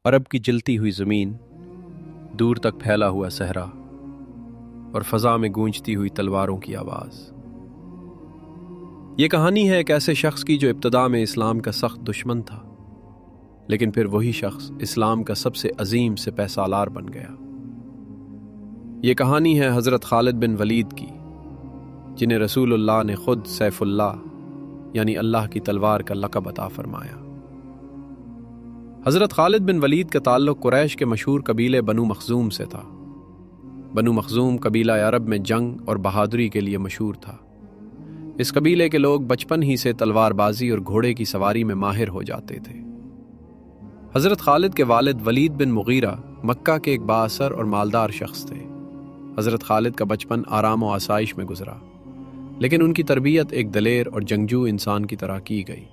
عرب کی جلتی ہوئی زمین، دور تک پھیلا ہوا صحرا اور فضا میں گونجتی ہوئی تلواروں کی آواز۔ یہ کہانی ہے ایک ایسے شخص کی جو ابتدا میں اسلام کا سخت دشمن تھا، لیکن پھر وہی شخص اسلام کا سب سے عظیم سپہ سالار بن گیا۔ یہ کہانی ہے حضرت خالد بن ولید کی، جنہیں رسول اللہ نے خود سیف اللہ یعنی اللہ کی تلوار کا لقب عطا فرمایا۔ حضرت خالد بن ولید کا تعلق قریش کے مشہور قبیلے بنو مخزوم سے تھا۔ بنو مخزوم قبیلہ عرب میں جنگ اور بہادری کے لیے مشہور تھا۔ اس قبیلے کے لوگ بچپن ہی سے تلوار بازی اور گھوڑے کی سواری میں ماہر ہو جاتے تھے۔ حضرت خالد کے والد ولید بن مغیرہ مکہ کے ایک بااثر اور مالدار شخص تھے۔ حضرت خالد کا بچپن آرام و آسائش میں گزرا، لیکن ان کی تربیت ایک دلیر اور جنگجو انسان کی طرح کی گئی۔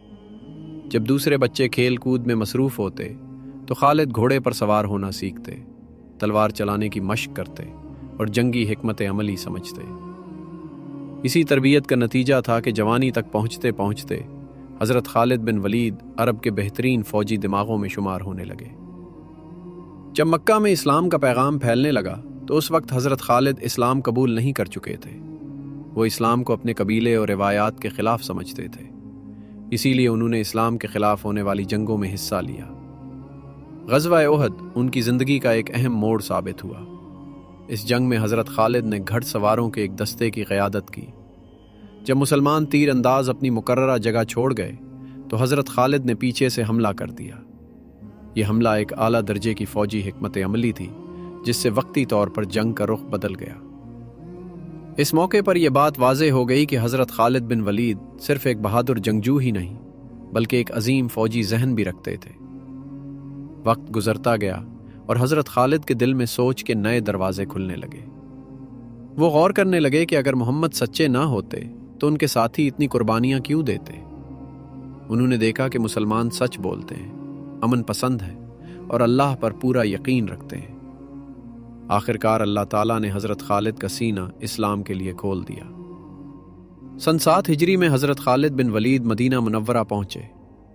جب دوسرے بچے کھیل کود میں مصروف ہوتے تو خالد گھوڑے پر سوار ہونا سیکھتے، تلوار چلانے کی مشق کرتے اور جنگی حکمت عملی سمجھتے۔ اسی تربیت کا نتیجہ تھا کہ جوانی تک پہنچتے پہنچتے حضرت خالد بن ولید عرب کے بہترین فوجی دماغوں میں شمار ہونے لگے۔ جب مکہ میں اسلام کا پیغام پھیلنے لگا تو اس وقت حضرت خالد اسلام قبول نہیں کر چکے تھے۔ وہ اسلام کو اپنے قبیلے اور روایات کے خلاف سمجھتے تھے، اسی لیے انہوں نے اسلام کے خلاف ہونے والی جنگوں میں حصہ لیا۔ غزوہ احد ان کی زندگی کا ایک اہم موڑ ثابت ہوا۔ اس جنگ میں حضرت خالد نے گھڑ سواروں کے ایک دستے کی قیادت کی۔ جب مسلمان تیر انداز اپنی مقررہ جگہ چھوڑ گئے تو حضرت خالد نے پیچھے سے حملہ کر دیا۔ یہ حملہ ایک اعلیٰ درجے کی فوجی حکمت عملی تھی، جس سے وقتی طور پر جنگ کا رخ بدل گیا۔ اس موقع پر یہ بات واضح ہو گئی کہ حضرت خالد بن ولید صرف ایک بہادر جنگجو ہی نہیں، بلکہ ایک عظیم فوجی ذہن بھی رکھتے تھے۔ وقت گزرتا گیا اور حضرت خالد کے دل میں سوچ کے نئے دروازے کھلنے لگے۔ وہ غور کرنے لگے کہ اگر محمد سچے نہ ہوتے تو ان کے ساتھی اتنی قربانیاں کیوں دیتے۔ انہوں نے دیکھا کہ مسلمان سچ بولتے ہیں، امن پسند ہے اور اللہ پر پورا یقین رکھتے ہیں۔ آخرکار اللہ تعالیٰ نے حضرت خالد کا سینہ اسلام کے لیے کھول دیا۔ سن 7 ہجری میں حضرت خالد بن ولید مدینہ منورہ پہنچے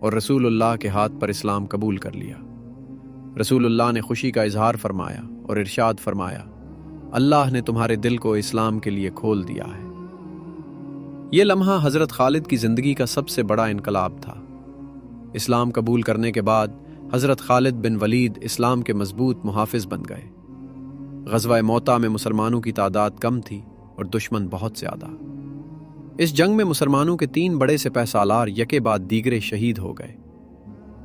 اور رسول اللہ کے ہاتھ پر اسلام قبول کر لیا۔ رسول اللہ نے خوشی کا اظہار فرمایا اور ارشاد فرمایا، اللہ نے تمہارے دل کو اسلام کے لیے کھول دیا ہے۔ یہ لمحہ حضرت خالد کی زندگی کا سب سے بڑا انقلاب تھا۔ اسلام قبول کرنے کے بعد حضرت خالد بن ولید اسلام کے مضبوط محافظ بن گئے۔ غزوہ موتا میں مسلمانوں کی تعداد کم تھی اور دشمن بہت زیادہ۔ اس جنگ میں مسلمانوں کے 3 بڑے سپہ سالار یکے بعد دیگرے شہید ہو گئے۔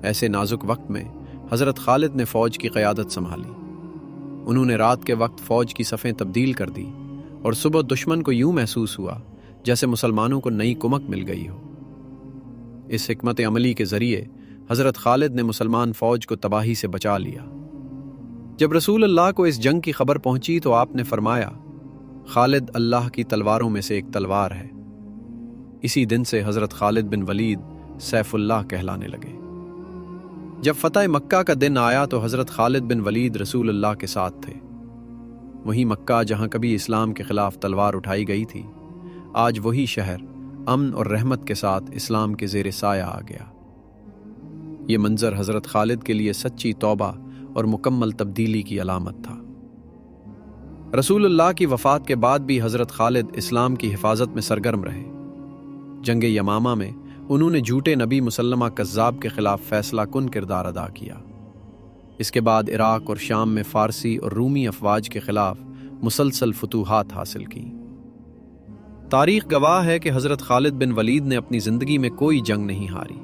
ایسے نازک وقت میں حضرت خالد نے فوج کی قیادت سنبھالی۔ انہوں نے رات کے وقت فوج کی صفیں تبدیل کر دی اور صبح دشمن کو یوں محسوس ہوا جیسے مسلمانوں کو نئی کمک مل گئی ہو۔ اس حکمت عملی کے ذریعے حضرت خالد نے مسلمان فوج کو تباہی سے بچا لیا۔ جب رسول اللہ کو اس جنگ کی خبر پہنچی تو آپ نے فرمایا، خالد اللہ کی تلواروں میں سے ایک تلوار ہے۔ اسی دن سے حضرت خالد بن ولید سیف اللہ کہلانے لگے۔ جب فتح مکہ کا دن آیا تو حضرت خالد بن ولید رسول اللہ کے ساتھ تھے۔ وہی مکہ جہاں کبھی اسلام کے خلاف تلوار اٹھائی گئی تھی، آج وہی شہر امن اور رحمت کے ساتھ اسلام کے زیر سایہ آ گیا۔ یہ منظر حضرت خالد کے لیے سچی توبہ اور مکمل تبدیلی کی علامت تھا۔ رسول اللہ کی وفات کے بعد بھی حضرت خالد اسلام کی حفاظت میں سرگرم رہے۔ جنگ یمامہ میں انہوں نے جھوٹے نبی مسلمہ کذاب کے خلاف فیصلہ کن کردار ادا کیا۔ اس کے بعد عراق اور شام میں فارسی اور رومی افواج کے خلاف مسلسل فتوحات حاصل کی۔ تاریخ گواہ ہے کہ حضرت خالد بن ولید نے اپنی زندگی میں کوئی جنگ نہیں ہاری۔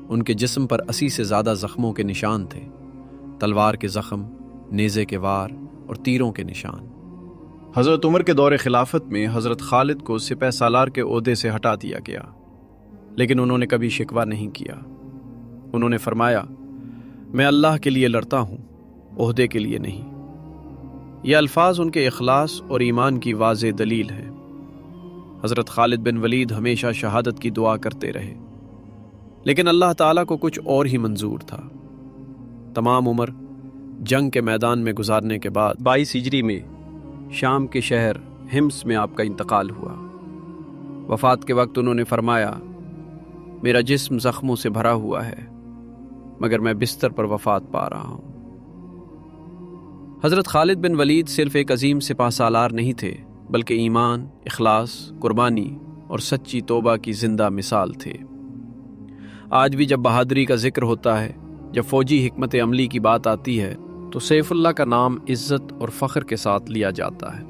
ان کے جسم پر 80 سے زیادہ زخموں کے نشان تھے، تلوار کے زخم، نیزے کے وار اور تیروں کے نشان۔ حضرت عمر کے دور خلافت میں حضرت خالد کو سپہ سالار کے عہدے سے ہٹا دیا گیا، لیکن انہوں نے کبھی شکوہ نہیں کیا۔ انہوں نے فرمایا، میں اللہ کے لیے لڑتا ہوں، عہدے کے لیے نہیں۔ یہ الفاظ ان کے اخلاص اور ایمان کی واضح دلیل ہے۔ حضرت خالد بن ولید ہمیشہ شہادت کی دعا کرتے رہے، لیکن اللہ تعالیٰ کو کچھ اور ہی منظور تھا۔ تمام عمر جنگ کے میدان میں گزارنے کے بعد 22 ہجری میں شام کے شہر ہمس میں آپ کا انتقال ہوا۔ وفات کے وقت انہوں نے فرمایا، میرا جسم زخموں سے بھرا ہوا ہے، مگر میں بستر پر وفات پا رہا ہوں۔ حضرت خالد بن ولید صرف ایک عظیم سپہ سالار نہیں تھے، بلکہ ایمان، اخلاص، قربانی اور سچی توبہ کی زندہ مثال تھے۔ آج بھی جب بہادری کا ذکر ہوتا ہے، جب فوجی حکمت عملی کی بات آتی ہے، تو سیف اللہ کا نام عزت اور فخر کے ساتھ لیا جاتا ہے۔